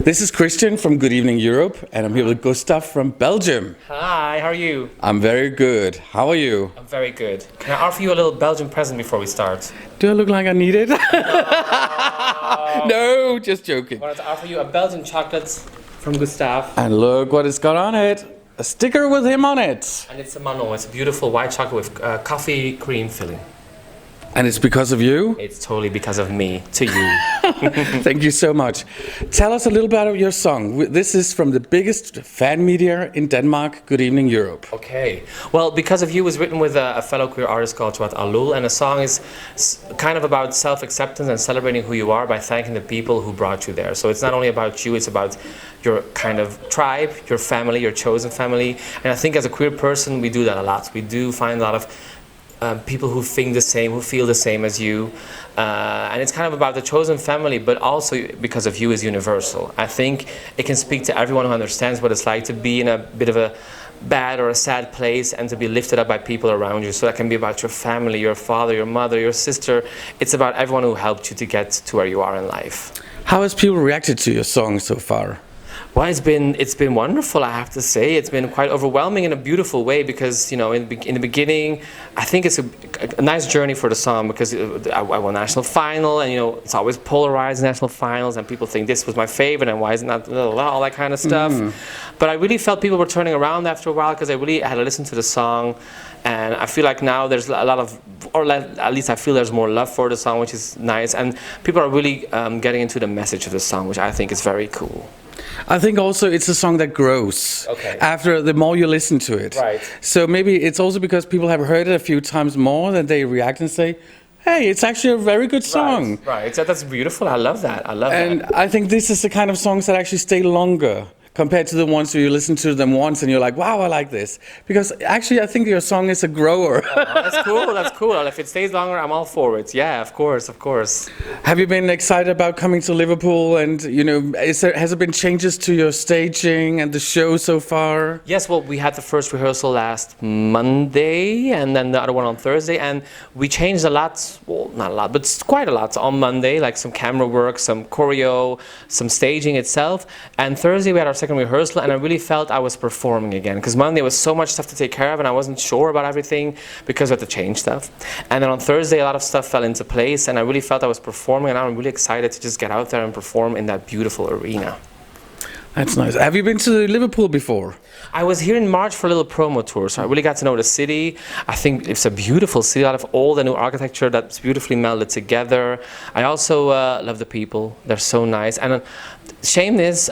This is Christian from Good Evening Europe, and I'm here with Gustaph from Belgium. Hi, how are you? I'm very good. How are you? I'm very good. Can I offer you a little Belgian present before we start? Do I look like I need it? No, just joking. I wanted to offer you a Belgian chocolate from Gustaph. And look what it's got on it. A sticker with him on it. And it's a Manon. It's a beautiful white chocolate with coffee cream filling. And it's because of you? It's totally because of me, to you. Thank you so much. Tell us a little bit about your song. This is from the biggest fan media in Denmark, Good Evening Europe. Okay. Well, Because of You was written with a fellow queer artist called Tuat Alul, and the song is kind of about self-acceptance and celebrating who you are by thanking the people who brought you there. So it's not only about you, it's about your kind of tribe, your family, your chosen family. And I think as a queer person, we do that a lot. We do find a lot of people who think the same, who feel the same as you. And it's kind of about the chosen family, but also Because of You is universal. I think it can speak to everyone who understands what it's like to be in a bit of a bad or a sad place and to be lifted up by people around you. So that can be about your family, your father, your mother, your sister. It's about everyone who helped you to get to where you are in life. How has people reacted to your song so far? Well, it's been wonderful, I have to say. It's been quite overwhelming in a beautiful way because, you know, in the beginning, I think it's a nice journey for the song because I won national final, and, you know, it's always polarized national finals, and people think this was my favorite and why is it not, all that kind of stuff. But I really felt people were turning around after a while because I really had to listen to the song, and I feel like now there's a lot of, or at least I feel there's more love for the song, which is nice, and people are really getting into the message of the song, which I think is very cool. I think also it's a song that grows after the more you listen to it. Right. So maybe it's also because people have heard it a few times more that they react and say, hey, it's actually a very good song. Right. So that's beautiful. I love that. I love that. And I think this is the kind of songs that actually stay longer compared to the ones where you listen to them once and you're like, wow, I like this. Because actually I think your song is a grower. That's cool, that's cool. If it stays longer, I'm all for it. Yeah, of course, of course. Have you been excited about coming to Liverpool, and, you know, has there been changes to your staging and the show so far? Yes, well, we had the first rehearsal last Monday and then the other one on Thursday, and we changed a lot, well, not a lot, but quite a lot on Monday, like some camera work, some choreo, some staging itself, and Thursday we had our second rehearsal, and I really felt I was performing again because Monday was so much stuff to take care of and I wasn't sure about everything because we had to change stuff. And then on Thursday a lot of stuff fell into place and I really felt I was performing, and now I'm really excited to just get out there and perform in that beautiful arena. That's nice. Have you been to Liverpool before? I was here in March for a little promo tour, so I really got to know the city. I think it's a beautiful city, a lot of old and new architecture that's beautifully melded together. I also love the people. They're so nice. And shame is,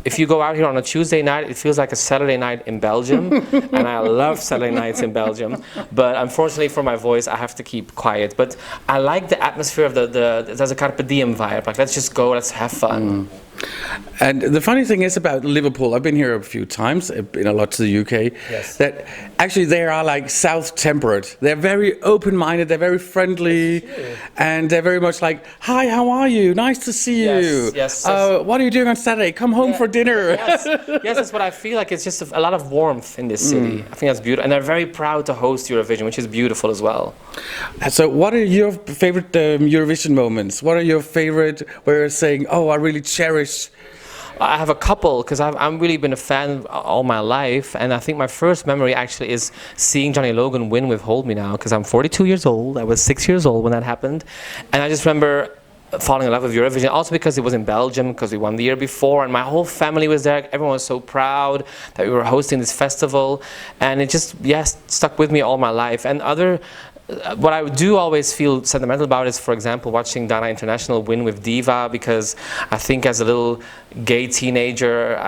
if you go out here on a Tuesday night, it feels like a Saturday night in Belgium. And I love Saturday nights in Belgium. But unfortunately for my voice, I have to keep quiet. But I like the atmosphere of there's a Carpe Diem vibe. Like, let's just go, let's have fun. And the funny thing is about Liverpool, I've been here a few times, been a lot to the UK, that actually they are like South temperate. They're very open-minded, they're very friendly, and they're very much like, hi, how are you? Nice to see you. Yes. What are you doing on Saturday? Come home for dinner. Yes, that's what I feel like. It's just a lot of warmth in this city. I think that's beautiful. And they're very proud to host Eurovision, which is beautiful as well. So what are your favorite Eurovision moments? What are your favorite where you're saying, oh, I really cherish? I have a couple because I've really been a fan all my life, and I think my first memory actually is seeing Johnny Logan win with Hold Me Now, because I'm 42 years old. I was 6 years old when that happened, and I just remember falling in love with Eurovision, also because it was in Belgium, because we won the year before, and my whole family was there. Everyone was so proud that we were hosting this festival, and it just, stuck with me all my life. And what I do always feel sentimental about is, for example, watching Dana International win with Diva, because I think as a little gay teenager,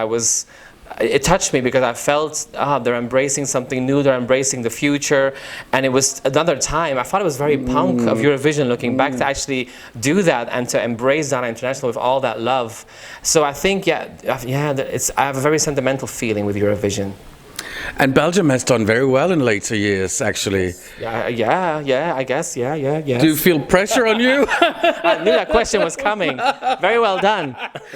it touched me because I felt they're embracing something new, they're embracing the future, and it was another time. I thought it was very punk of Eurovision looking back to actually do that and to embrace Dana International with all that love. So I think, I have a very sentimental feeling with Eurovision. And Belgium has done very well in later years, actually. Yeah, I guess, yeah. Do you feel pressure on you? I knew that question was coming. Very well done.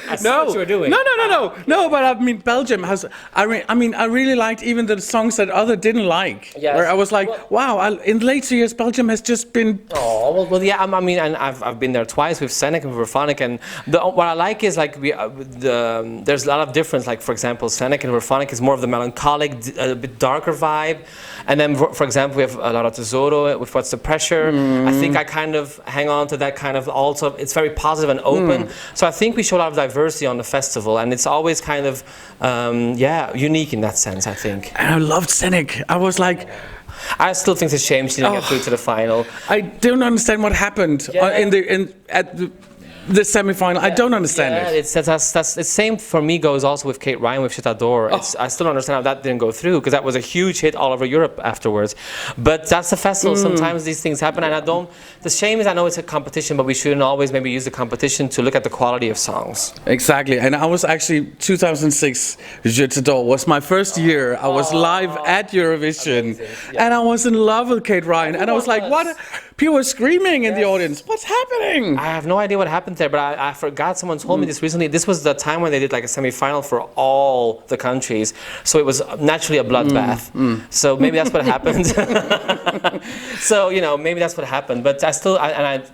I see what you were doing. No, but I mean, Belgium has, I really liked even the songs that other didn't like. Yes. Where I was like, wow, in later years, Belgium has just been... Oh, well, yeah, I mean, and I've been there twice with Senek and Verphonic, and what I like is, like, there's a lot of difference. Like, for example, Senek and Verphonic is more of the melancholic, a bit darker vibe. And then, for example, we have a lot of Tesoro with What's the Pressure. I think I kind of hang on to that kind of also, it's very positive and open. So I think we show a lot of diversity on the festival, and it's always kind of, unique in that sense, I think. And I loved Senek. I was like... I still think it's a shame she didn't get through to the final. I don't understand what happened at the semi-final. I don't understand it. That's the same for me goes also with Kate Ryan with Je t'adore. I still don't understand how that didn't go through, because that was a huge hit all over Europe afterwards. But that's the festival. Sometimes these things happen, and the shame is, I know it's a competition, but we shouldn't always maybe use the competition to look at the quality of songs. Exactly. And I was actually 2006 Je t'adore was my first year. I was live at Eurovision, and I was in love with Kate Ryan, and I was like, what? People were screaming in the audience. What's happening? I have no idea what happened there, but I forgot. Someone told me this recently. This was the time when they did like a semi-final for all the countries, so it was naturally a bloodbath. So maybe that's what happened. So maybe that's what happened. But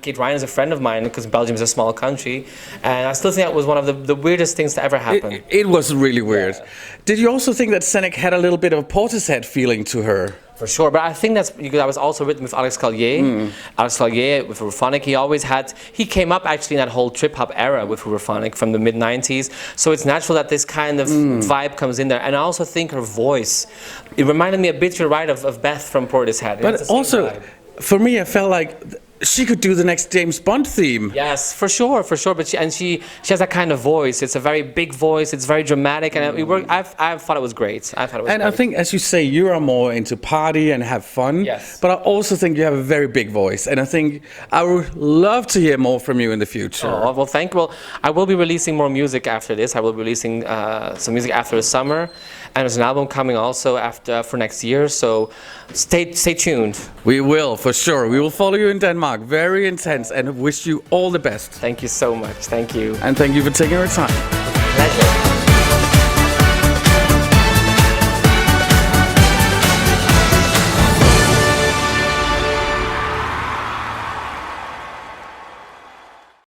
Kate Ryan is a friend of mine, because Belgium is a small country, and I still think that was one of the weirdest things to ever happen. It was really weird. Yeah. Did you also think that Senek had a little bit of a Portishead feeling to her? For sure, but I think that's because I was also written with Alex Collier. Alex Collier with Verphonic, he came up actually in that whole trip-hop era with Verphonic from the mid-90s, so it's natural that this kind of vibe comes in there. And I also think her voice, it reminded me a bit, you're right, of Beth from Portishead. But also, for me, I felt like she could do the next James Bond theme. Yes, for sure. But she has that kind of voice. It's a very big voice. It's very dramatic, and I thought it was great. I think, as you say, you are more into party and have fun. Yes. But I also think you have a very big voice, and I think I would love to hear more from you in the future. Oh, well, thank you. Well, I will be releasing more music after this. I will be releasing some music after the summer, and there's an album coming also for next year. So stay tuned. We will, for sure. We will follow you in Denmark. Very intense, and wish you all the best. Thank you so much. Thank you. And thank you for taking your time. Pleasure.